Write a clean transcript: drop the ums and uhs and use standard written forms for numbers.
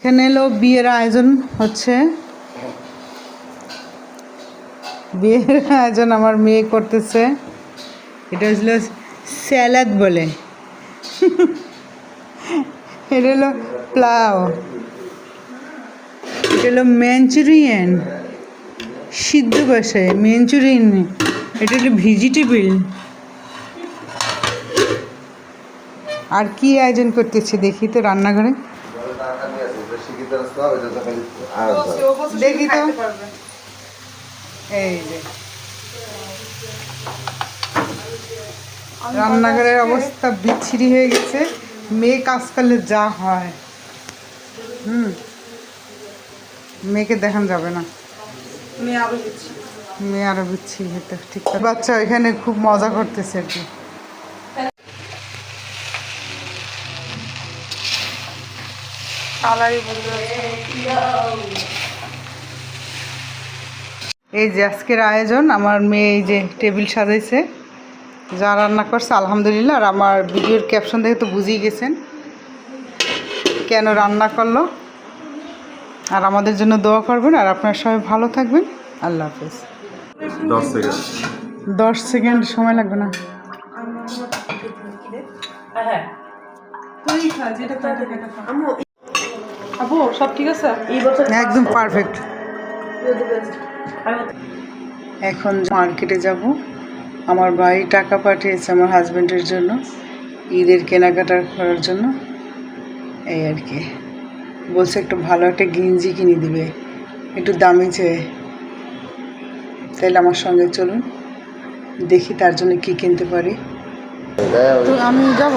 এখানে এলো বিয়ের আয়োজন হচ্ছে, বিয়ের আয়োজন আমার মেয়ে করতেছে। এটা হচ্ছিল স্যালাদ বলে, এটা হলো প্লাউ, এটা হলো ম্যাঞ্চুরিয়ান, সিদ্ধ ভাষায় ম্যাঞ্চুরিয়ান, এটা হলো ভেজিটেবল। আর কি আয়োজন করতেছে দেখি তো রান্নাঘরে, দেখি তো। এই যে রান্নাঘরের অবস্থা বিচ্ছিরি হয়ে গেছে। মেয়ে কাজ করলে যা হয়, মেয়েকে দেখান যাবে না, মেয়ে আরো বিচ্ছিরি হতে ঠিক। বাচ্চা এখানে খুব মজা করতেছে আর কি। এই যে আজকের আয়োজন, আমার মেয়ে এই যে টেবিল সাজাইছে, যা রান্না করছে আলহামদুলিল্লাহ। আর আমার ভিডিওর ক্যাপশন দেখে তো বুঝেই গেছেন কেন রান্না করলো। আর আমাদের জন্য দোয়া করবেন, আর আপনারা সবাই ভালো থাকবেন। আল্লাহ হাফেজ। 10 সেকেন্ড সময় লাগবে না। সব ঠিক আছে, একদম পারফেক্ট। এখন মার্কেটে যাব, আমার ভাই টাকা পাঠিয়েছে আমার হাজব্যান্ডের জন্য ঈদের কেনাকাটা করার জন্য। এই আর কি বলছে একটু ভালো একটা গেঞ্জি কিনে দিবে, একটু দামি চেয়ে। তাহলে আমার সঙ্গে চলুন, দেখি তার জন্য কি কিনতে পারি। তো আমি যাব।